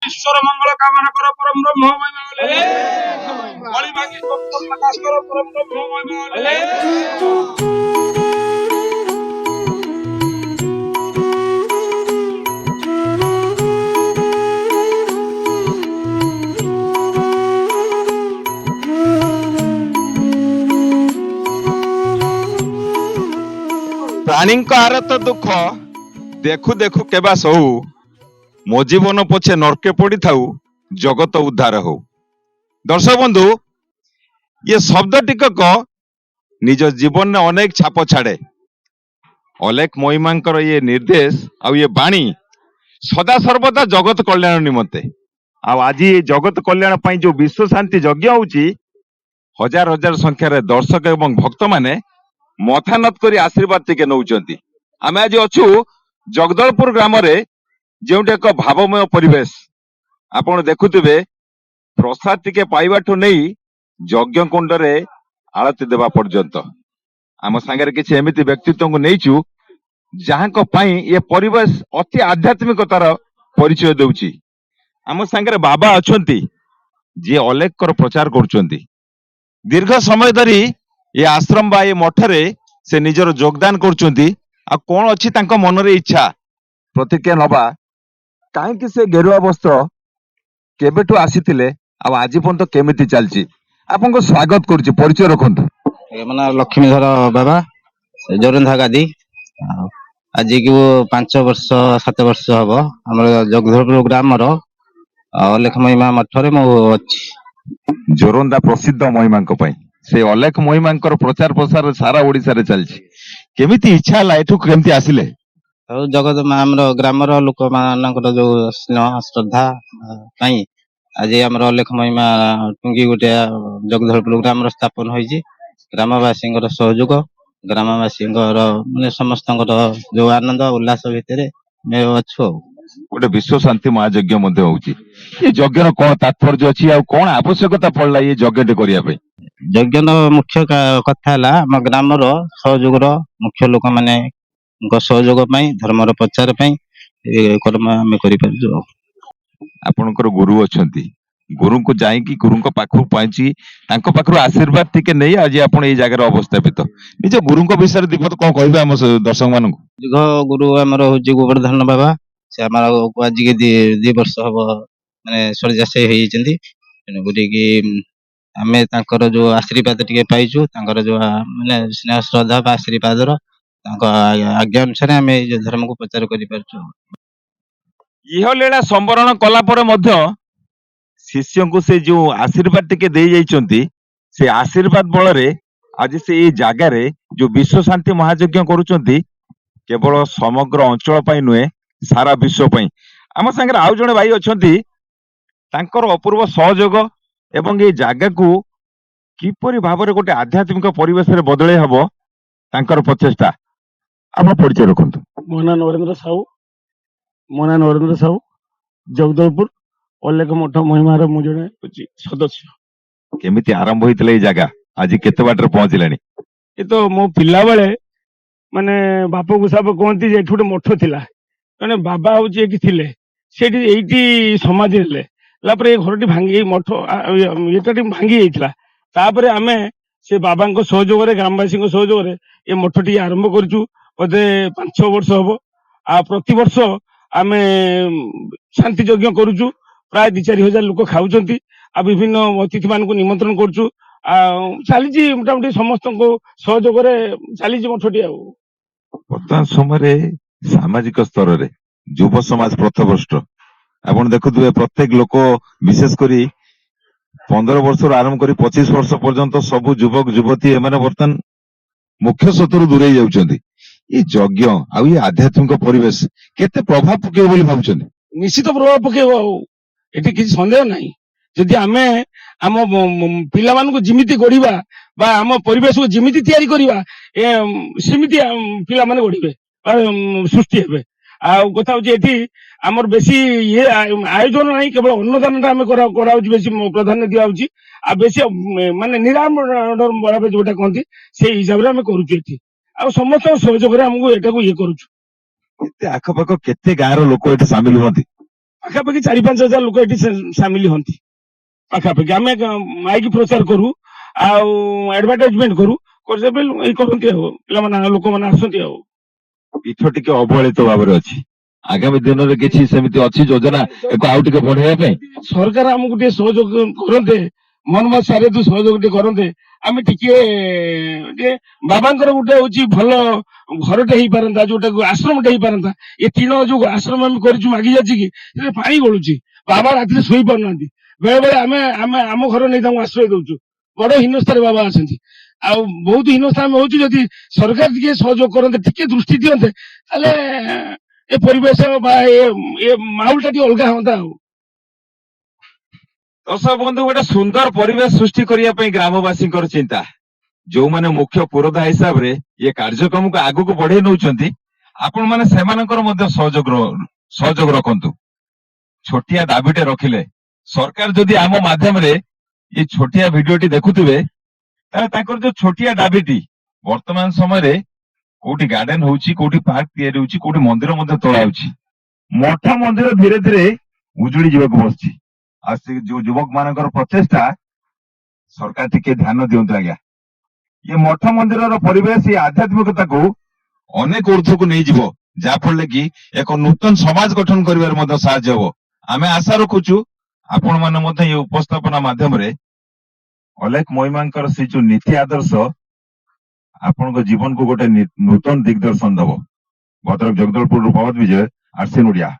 ঈশ্বর মঙ্গল কামনা করো পরম ব্রহ্ম মহিমা বলে বলি ভাঙি তত্ত্ব প্রকাশ করো পরম ব্রহ্ম মহিমা বলে ପ୍ରାଣୀଙ୍କ ଆରତ ଦୁଃଖ ଦେଖୁ ଦେଖୁ କେବା ସହୁ ମୋ ଜୀବନ ପଛେ ନର୍କେ ପଡିଥାଉ ଜଗତ ଉଦ୍ଧାର ହଉ। ଦର୍ଶକ ବନ୍ଧୁ, ଇଏ ଶବ୍ଦ ଟିକକ ନିଜ ଜୀବନରେ ଅନେକ ଛାପ ଛାଡେ। ଅଲେଖ ମହିମାଙ୍କର ଇଏ ନିର୍ଦ୍ଦେଶ ଆଉ ଇଏ ବାଣୀ ସଦା ସର୍ବଦା ଜଗତ କଲ୍ୟାଣ ନିମନ୍ତେ। ଆଉ ଆଜି ଏ ଜଗତ କଲ୍ୟାଣ ପାଇଁ ଯୋଉ ବିଶ୍ୱ ଶାନ୍ତି ଯଜ୍ଞ ହଉଛି, ହଜାର ହଜାର ସଂଖ୍ୟାରେ ଦର୍ଶକ ଏବଂ ଭକ୍ତମାନେ ମଥାନତ କରି ଆଶୀର୍ବାଦ ଟିକେ ନଉଛନ୍ତି। ଆମେ ଆଜି ଅଛୁ ଜଗଦଳପୁର ଗ୍ରାମରେ, ଯେଉଁଠି ଏକ ଭାବମୟ ପରିବେଶ। ଆପଣ ଦେଖୁଥିବେ, ପ୍ରସାଦ ଟିକେ ପାଇବାଠୁ ନେଇ ଯଜ୍ଞ କୁଣ୍ଡରେ ଆଳତି ଦେବା ପର୍ଯ୍ୟନ୍ତ। ଆମ ସାଙ୍ଗରେ କିଛି ଏମିତି ବ୍ୟକ୍ତିତ୍ୱଙ୍କୁ ନେଇଛୁ ଯାହାଙ୍କ ପାଇଁ ଏ ପରିବେଶ ଅତି ଆଧ୍ୟାତ୍ମିକତାର ପରିଚୟ ଦେଉଛି। ଆମ ସାଙ୍ଗରେ ବାବା ଅଛନ୍ତି, ଯିଏ ଅଲେଖଙ୍କର ପ୍ରଚାର କରୁଛନ୍ତି। ଦୀର୍ଘ ସମୟ ଧରି ଏ ଆଶ୍ରମ ବା ଏ ମଠରେ ସେ ନିଜର ଯୋଗଦାନ କରୁଛନ୍ତି। ଆଉ କଣ ଅଛି ତାଙ୍କ ମନରେ ଇଚ୍ଛା ପ୍ରତିକ୍ରିୟା ନବା। କାହିଁକି ସେ ଗେରୁଆ ବସ୍ତ୍ର କେବେଠୁ ଆସିଥିଲେ ଆଉ ଆଜି ପର୍ଯ୍ୟନ୍ତ କେମିତି ଚାଲିଛି? ଆପଣଙ୍କୁ ସ୍ୱାଗତ କରୁଛି, ପରିଚୟ ରଖନ୍ତୁ। ମୋ ନାଁ ଲକ୍ଷ୍ମୀଧର ବାବା, ଜୋରନ୍ଧା ଗାଦି। ଆଉ ଆଜିକୁ 5 ବର୍ଷ 7 ବର୍ଷ ହବ ଆମର ଜଗଧରପୁର ଗ୍ରାମର ଅଲେଖ ମହିମା ମଠରେ ମୁଁ ଅଛି। ଜୋରନ୍ଦା ପ୍ରସିଦ୍ଧ ମହିମାଙ୍କ ପାଇଁ, ସେ ଅଲେଖ ମହିମାଙ୍କର ପ୍ରଚାର ପ୍ରସାର ସାରା ଓଡିଶାରେ ଚାଲିଛି। କେମିତି ଇଚ୍ଛା ହେଲା, ଏଠୁ କେମିତି ଆସିଲେ? ଆଉ ଜଗତ ଆମର ଗ୍ରାମର ଲୋକମାନଙ୍କର ଯୋଉ ସ୍ନେହ ଶ୍ରଦ୍ଧା ପାଇଁ ଆଜି ଆମର ଅଲେଖ ମହିମା ଟୁଙ୍ଗି ଗୋଟେ ଜଗଧରପୁର ଗ୍ରାମର ସ୍ଥାପନ ହୋଇଛି। ଗ୍ରାମବାସୀଙ୍କର ସହଯୋଗ, ଗ୍ରାମବାସୀଙ୍କର ମାନେ ସମସ୍ତଙ୍କର ଯୋଉ ଆନନ୍ଦ ଉଲ୍ଲାସ ଭିତରେ ଆମେ ଅଛୁ। ଆଉ ଗୋଟେ ବିଶ୍ୱ ଶାନ୍ତି ମହାଯଜ୍ଞ ମଧ୍ୟ ହଉଛି। ଏ ଯଜ୍ଞର କଣ ତାତ୍ପର୍ଯ୍ୟ ଅଛି ଆଉ କଣ ଆବଶ୍ୟକତା ପଡିଲା ଏ ଯଜ୍ଞଟି କରିବା ପାଇଁ? ଯଜ୍ଞର ମୁଖ୍ୟ କଥା ହେଲା ଆମ ଗ୍ରାମର ସହଯୋଗର ମୁଖ୍ୟ ଲୋକମାନଙ୍କ ସହଯୋଗ ପାଇଁ, ଧର୍ମର ପ୍ରଚାର ପାଇଁ ଏ କର୍ମ ଆମେ କରିପାରୁଛୁ। ଆପଣଙ୍କର ଗୁରୁ ଅଛନ୍ତି, ଗୁରୁଙ୍କୁ ଯାଇକି ଗୁରୁଙ୍କ ପାଖକୁ ପହଞ୍ଚି ତାଙ୍କ ପାଖରୁ ଆଶୀର୍ବାଦ ଟିକେ ନେଇ ଆଜି ଆପଣ ଏଇ ଜାଗାରେ ଅବସ୍ଥାପିତ। ନିଜ ଗୁରୁଙ୍କ ବିଷୟରେ ଦିପଦ କଣ କହିବେ ଆମ ଦର୍ଶକ ମାନଙ୍କୁ? ଦୀର୍ଘ ଗୁରୁ ଆମର ହଉଛି ଗୋବର୍ଦ୍ଧନ ବାବା। ସେ ଆମର ଆଜିକି 2 ବର୍ଷ ହବ ମାନେ ଶଯ୍ୟାଶାୟୀ ହେଇଯାଇଛନ୍ତି। ତେଣୁକରିକି ଆମେ ତାଙ୍କର ଯୋଉ ଆଶୀର୍ବାଦ ଟିକେ ପାଇଛୁ, ତାଙ୍କର ଯୋଉ ମାନେ ସ୍ନେହ ଶ୍ରଦ୍ଧା ବା ଆଶୀର୍ବାଦର ତାଙ୍କ ଆଜ୍ଞା ଅନୁସାରେ ଆମେ ଏଇ ଧର୍ମକୁ ପ୍ରଚାର କରିପାରୁଛୁ। ଇହ ଲୀଳା ସମ୍ବରଣ କଲା ପରେ ମଧ୍ୟ ଶିଷ୍ୟଙ୍କୁ ସେ ଯୋଉ ଆଶୀର୍ବାଦ ଟିକେ ଦେଇ ଯାଇଛନ୍ତି, ସେ ଆଶୀର୍ବାଦ ବଳରେ ଆଜି ସେ ଏଇ ଜାଗାରେ ଯୋଉ ବିଶ୍ୱ ଶାନ୍ତି ମହାଯଜ୍ଞ କରୁଛନ୍ତି, କେବଳ ସମଗ୍ର ଅଞ୍ଚଳ ପାଇଁ ନୁହେଁ, ସାରା ବିଶ୍ୱ ପାଇଁ। ଆମ ସାଙ୍ଗରେ ଆଉ ଜଣେ ଭାଇ ଅଛନ୍ତି, ତାଙ୍କର ଅପୂର୍ବ ସହଯୋଗ ଏବଂ ଏଇ ଜାଗାକୁ କିପରି ଭାବରେ ଗୋଟେ ଆଧ୍ୟାତ୍ମିକ ପରିବେଶରେ ବଦଳେଇ ହବ, ତାଙ୍କର ପ୍ରଚେଷ୍ଟା। ଆପଣ ପରିଚୟ ରଖନ୍ତୁ। ମୋ ନାଁ ନରେନ୍ଦ୍ର ସାହୁ, ଜଗଦଳପୁର ଅଲେଖ ମଠ ମହିମାର ମୁଁ ଜଣେ ସଦସ୍ୟ। କେମିତି ଆରମ୍ଭ ହେଇଥିଲା ଏଇ ଜାଗା, ଆଜି କେତେ ବାଟରେ ପହଞ୍ଚିଲାଣି? ଏ ତ ମୋ ପିଲାବେଳେ ମାନେ ବାପ ଗୋସାପ କୁହନ୍ତି ଯେ ଏଠି ଗୋଟେ ମଠ ଥିଲା, ଜଣେ ବାବା ହଉଛି ଏଠି ଥିଲେ, ସେଠି ଏଇଠି ସମାଧି ହେଲେ। ହେଲା ପରେ ଏ ଘରଟି ଭାଙ୍ଗି, ଏଇ ମଠ ଏଟାଟି ଭାଙ୍ଗି ଯାଇଥିଲା। ତାପରେ ଆମେ ସେ ବାବାଙ୍କ ସହଯୋଗରେ, ଗ୍ରାମବାସୀଙ୍କ ସହଯୋଗରେ ଏ ମଠଟି ଆରମ୍ଭ କରିଛୁ। ବୋଧେ 5-6 ବର୍ଷ ହବ। ଆଉ ପ୍ରତିବର୍ଷ ଆମେ ଶାନ୍ତି ଯଜ୍ଞ କରୁଛୁ। ପ୍ରାୟ 2-4 ହଜାର ଲୋକ ଖାଉଛନ୍ତି। ଆଉ ବିଭିନ୍ନ ଅତିଥି ମାନଙ୍କୁ ନିମନ୍ତ୍ରଣ କରୁଛୁ। ଆଉ ଚାଲିଛି ମୋଟାମୋଟି ସମସ୍ତଙ୍କ ସହଯୋଗରେ ଚାଲିଛି ମଠଟି। ଆଉ ବର୍ତ୍ତମାନ ସମୟରେ ସାମାଜିକ ସ୍ତରରେ ଯୁବ ସମାଜ ପଥଭ୍ରଷ୍ଟ। ଆପଣ ଦେଖୁଥିବେ, ପ୍ରତ୍ୟେକ ଲୋକ, ବିଶେଷ କରି 15 ବର୍ଷରୁ ଆରମ୍ଭ କରି 25 ବର୍ଷ ପର୍ଯ୍ୟନ୍ତ ସବୁ ଯୁବକ ଯୁବତୀ ଏମାନେ ବର୍ତ୍ତମାନ ମୁଖ୍ୟ ସ୍ରୋତରୁ ଦୂରେଇ ଯାଉଛନ୍ତି। ଏଇ ଯଜ୍ଞ ଆଉ ଏ ଆଧ୍ୟାତ୍ମିକ ପରିବେଶ କେତେ ପ୍ରଭାବ ପକେଇବ ବୋଲି ଭାବୁଛନ୍ତି? ନିଶ୍ଚିତ ପ୍ରଭାବ ପକେଇବ, ଆଉ ଏଠି କିଛି ସନ୍ଦେହ ନାହିଁ। ଯଦି ଆମେ ଆମ ପିଲାମାନଙ୍କୁ ଯେମିତି ଗଢିବା ବା ଆମ ପରିବେଶକୁ ଯେମିତି ତିଆରି କରିବା, ସେମିତି ପିଲାମାନେ ଗଢିବେ ବା ସୃଷ୍ଟି ହେବେ। ଆଉ କଥା ହଉଛି, ଏଠି ଆମର ବେଶୀ ଇଏ ଆୟୋଜନ ନାହିଁ, କେବଳ ଅନ୍ନଦାନଟା ଆମେ କରାହଉଛି, ବେଶୀ ପ୍ରାଧାନ୍ୟ ଦିଆହଉଛି। ଆଉ ବେଶୀ ମାନେ ନିରାଡମ୍ବର ଯୋଉଟା କହନ୍ତି, ସେଇ ହିସାବରେ ଆମେ କରୁଛୁ ଏଠି। ଆଉ ସମସ୍ତଙ୍କ ସହଯୋଗରେ ଆମକୁ ଏଟାକୁ ଇଏ କରୁଛୁ। କେତେ ଆଖପାଖ କେତେ ଗାଁର ଲୋକ ଏଠି ସାମିଲ ହୁଅନ୍ତି? ପାଖାପାଖି 4-5 ହଜାର ଲୋକ ଏଠି ସାମିଲ ହୁଅନ୍ତି ପାଖାପାଖି। ଆମେ ମାଇକି ପ୍ରଚାର କରୁ ଆଉ ଆଡଭର୍ଟାଇଜମେଣ୍ଟ କରୁ ଏଇ କରନ୍ତି ଆଉ ପିଲାମାନେ ଲୋକମାନେ ଆସନ୍ତି ଆଉ। ପୀଠ ଟିକେ ଅବହେଳିତ ଭାବରେ ଅଛି। ଆଗାମୀ ଦିନରେ କିଛି ସେମିତି ଅଛି ଯୋଜନା ଏକୁ ଆଉ ଟିକେ ବଢେଇବା ପାଇଁ? ସରକାର ଆମକୁ ଟିକେ ସହଯୋଗ କରନ୍ତେ, ମନମତ ସାରିତୁ ସହଯୋଗ ଟିକେ କରନ୍ତେ, ଆମେ ଟିକେ ଟିକେ ବାବାଙ୍କର ଗୋଟେ ହଉଛି ଭଲ ଘରଟେ ହେଇପାରନ୍ତା, ଯୋଉଟାକୁ ଆଶ୍ରମଟେ ହେଇପାରନ୍ତା। ଏ ଟିଣ ଯୋଉ ଆଶ୍ରମ ଆମେ କରିଛୁ ମାଗି ଯାଉଛି କି ସେଥିରେ ପାଣି ଗଳୁଛି, ବାବା ରାତିରେ ଶୋଇ ପାରୁନାହାନ୍ତି। ବେଳେ ବେଳେ ଆମେ ଆମେ ଆମ ଘର ନେଇ ତାଙ୍କୁ ଆଶ୍ରୟ ଦଉଛୁ। ବଡ ହୀନସ୍ଥାରେ ବାବା ଅଛନ୍ତି ଆଉ ବହୁତ ହୀନସ୍ଥା ଆମେ ହଉଛୁ। ଯଦି ସରକାର ଟିକେ ସହଯୋଗ କରନ୍ତେ, ଟିକେ ଦୃଷ୍ଟି ଦିଅନ୍ତେ, ତାହେଲେ ଏ ପରିବେଶ ବା ଏ ମାହୋଲ ଟା ଟିକେ ଅଲଗା ହୁଅନ୍ତା ଆଉ। ଦର୍ଶକ ବନ୍ଧୁ, ଗୋଟେ ସୁନ୍ଦର ପରିବେଶ ସୃଷ୍ଟି କରିବା ପାଇଁ ଗ୍ରାମବାସୀଙ୍କର ଚିନ୍ତା। ଯୋଉମାନେ ମୁଖ୍ୟ ପୁରୋଧା ହିସାବରେ ଏ କାର୍ଯ୍ୟକ୍ରମକୁ ଆଗକୁ ବଢେଇ ନଉଛନ୍ତି, ଆପଣ ମାନେ ସେମାନଙ୍କର ମଧ୍ୟ ସହଯୋଗ ରଖନ୍ତୁ। ଛୋଟିଆ ଦାବିଟେ ରଖିଲେ ସରକାର ଯଦି ଆମ ମାଧ୍ୟମରେ ଏ ଛୋଟିଆ ଭିଡିଓଟି ଦେଖୁଥିବେ, ତାହେଲେ ତାଙ୍କର ଯୋଉ ଛୋଟିଆ ଦାବିଟି ବର୍ତ୍ତମାନ ସମୟରେ କୋଉଠି ଗାର୍ଡେନ ହଉଛି, କୋଉଠି ପାର୍କ ତିଆରି ହଉଛି, କୋଉଠି ମନ୍ଦିର ମଧ୍ୟ ତୋଳା ହଉଛି, ମଠ ମନ୍ଦିର ଧୀରେ ଧୀରେ ଉଜୁଡି ଯିବାକୁ ବସିଛି। ଆଉ ସେ ଯୋଉ ଯୁବକ ମାନଙ୍କର ପ୍ରଚେଷ୍ଟା ସରକାର ଟିକେ ଧ୍ୟାନ ଦିଅନ୍ତୁ ଆଜ୍ଞା। ଏ ମଠ ମନ୍ଦିରର ପରିବେଶ, ଏ ଆଧ୍ୟାତ୍ମିକତାକୁ ଅନେକ ঊର୍ଦ୍ଧ୍ୱକୁ ନେଇଯିବ, ଯାହା ଫଳରେ କି ଏକ ନୂତନ ସମାଜ ଗଠନ କରିବାରେ ମଧ୍ୟ ସାହାଯ୍ୟ ହବ। ଆମେ ଆଶା ରଖୁଛୁ ଆପଣ ମାନେ ମଧ୍ୟ ଏ ଉପସ୍ଥାପନା ମାଧ୍ୟମରେ ଅଲେଖ ମହିମାଙ୍କର ସେ ଯୋଉ ନୀତି ଆଦର୍ଶ ଆପଣଙ୍କ ଜୀବନକୁ ଗୋଟେ ନୂତନ ଦିଗଦର୍ଶନ ଦବ। ଭଦ୍ରକ ଜଗଦଳପୁରରୁ ପବନ ବିଜୟ, ଆରସିଏନ୍ ଓଡ଼ିଆ।